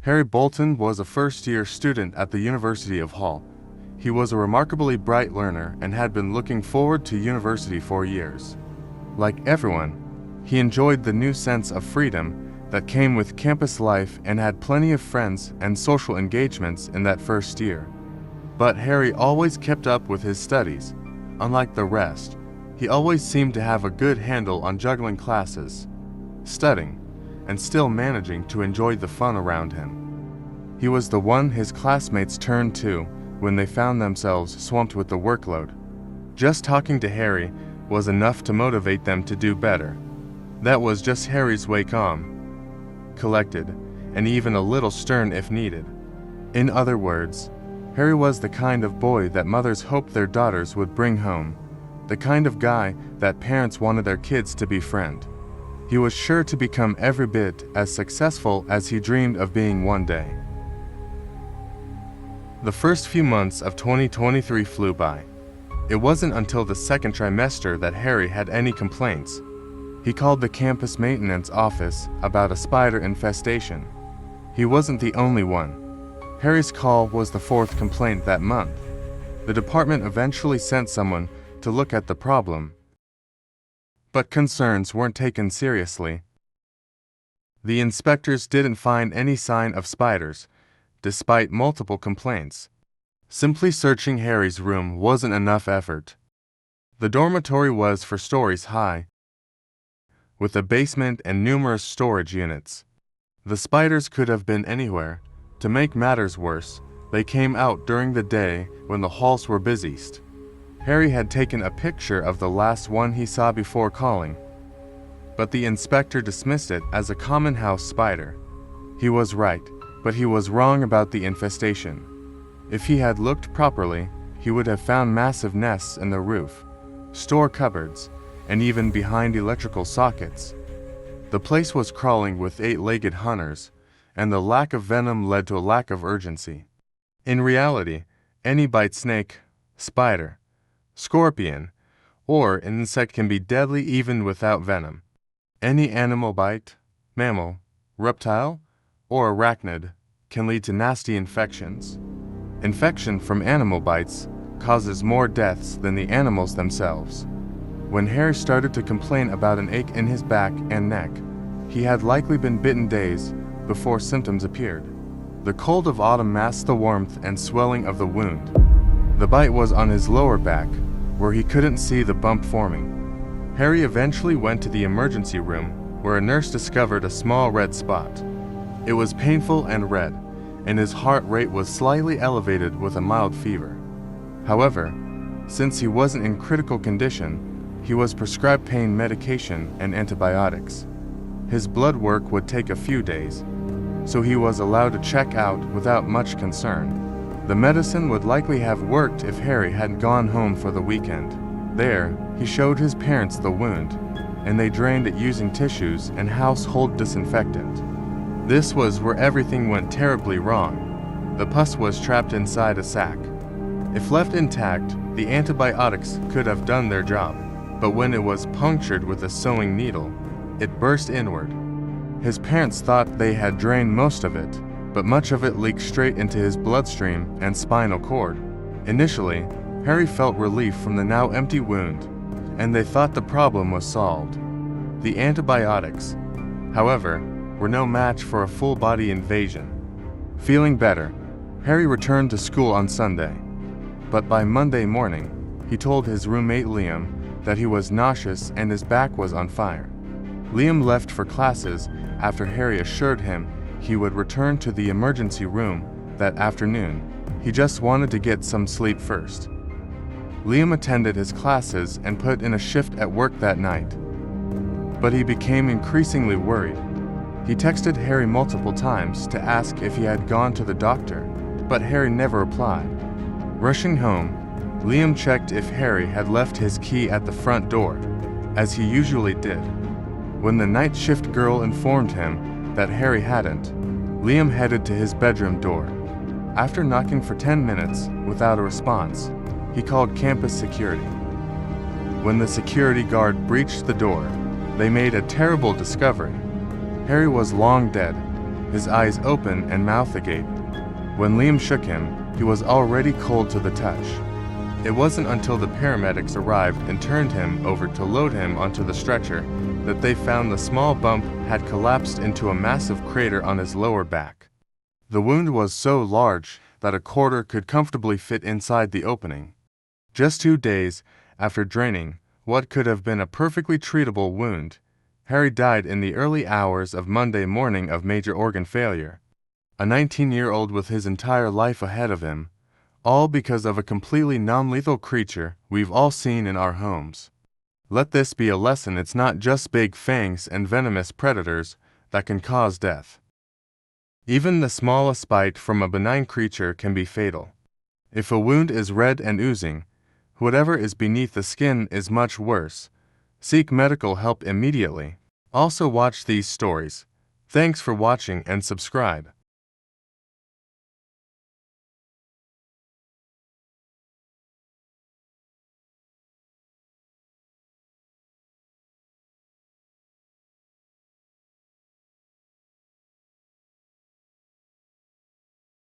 Harry Bolton was a first-year student at the University of Hull. He was a remarkably bright learner and had been looking forward to university for years. Like everyone, he enjoyed the new sense of freedom that came with campus life and had plenty of friends and social engagements in that first year. But Harry always kept up with his studies. Unlike the rest, he always seemed to have a good handle on juggling classes, studying, and still managing to enjoy the fun around him. He was the one his classmates turned to when they found themselves swamped with the workload. Just talking to Harry was enough to motivate them to do better. That was just Harry's way, calm, collected, and even a little stern if needed. In other words, Harry was the kind of boy that mothers hoped their daughters would bring home, the kind of guy that parents wanted their kids to befriend. He was sure to become every bit as successful as he dreamed of being one day. The first few months of 2023 flew by. It wasn't until the second trimester that Harry had any complaints. He called the campus maintenance office about a spider infestation. He wasn't the only one. Harry's call was the fourth complaint that month. The department eventually sent someone to look at the problem, but concerns weren't taken seriously. The inspectors didn't find any sign of spiders, despite multiple complaints. Simply searching Harry's room wasn't enough effort. The dormitory was 4 stories high, with a basement and numerous storage units. The spiders could have been anywhere. To make matters worse, they came out during the day when the halls were busiest. Harry had taken a picture of the last one he saw before calling, but the inspector dismissed it as a common house spider. He was right, but he was wrong about the infestation. If he had looked properly, he would have found massive nests in the roof, store cupboards, and even behind electrical sockets. The place was crawling with 8-legged hunters, and the lack of venom led to a lack of urgency. In reality, any bite snake, spider, scorpion, or insect can be deadly even without venom. Any animal bite, mammal, reptile, or arachnid can lead to nasty infections. Infection from animal bites causes more deaths than the animals themselves. When Harry started to complain about an ache in his back and neck, he had likely been bitten days before symptoms appeared. The cold of autumn masked the warmth and swelling of the wound. The bite was on his lower back, where he couldn't see the bump forming. Harry eventually went to the emergency room, where a nurse discovered a small red spot. It was painful and red, and his heart rate was slightly elevated with a mild fever. However, since he wasn't in critical condition, he was prescribed pain medication and antibiotics. His blood work would take a few days, so he was allowed to check out without much concern. The medicine would likely have worked if Harry hadn't gone home for the weekend. There, he showed his parents the wound, and they drained it using tissues and household disinfectant. This was where everything went terribly wrong. The pus was trapped inside a sac. If left intact, the antibiotics could have done their job, but when it was punctured with a sewing needle, it burst inward. His parents thought they had drained most of it, but much of it leaked straight into his bloodstream and spinal cord. Initially, Harry felt relief from the now empty wound, and they thought the problem was solved. The antibiotics, however, were no match for a full-body invasion. Feeling better, Harry returned to school on Sunday, but by Monday morning, he told his roommate Liam that he was nauseous and his back was on fire. Liam left for classes after Harry assured him he would return to the emergency room that afternoon. He just wanted to get some sleep first. Liam attended his classes and put in a shift at work that night, but he became increasingly worried. He texted Harry multiple times to ask if he had gone to the doctor, but Harry never replied. Rushing home, Liam checked if Harry had left his key at the front door, as he usually did. When the night shift girl informed him that Harry hadn't, Liam headed to his bedroom door. After knocking for 10 minutes without a response, he called campus security. When the security guard breached the door, they made a terrible discovery. Harry was long dead, his eyes open and mouth agape. When Liam shook him, he was already cold to the touch. It wasn't until the paramedics arrived and turned him over to load him onto the stretcher that they found the small bump had collapsed into a massive crater on his lower back. The wound was so large that a quarter could comfortably fit inside the opening. Just 2 days after draining what could have been a perfectly treatable wound, Harry died in the early hours of Monday morning of major organ failure. A 19-year-old with his entire life ahead of him, all because of a completely non-lethal creature we've all seen in our homes. Let this be a lesson: it's not just big fangs and venomous predators that can cause death. Even the smallest bite from a benign creature can be fatal. If a wound is red and oozing, whatever is beneath the skin is much worse. Seek medical help immediately. Also watch these stories. Thanks for watching and subscribe.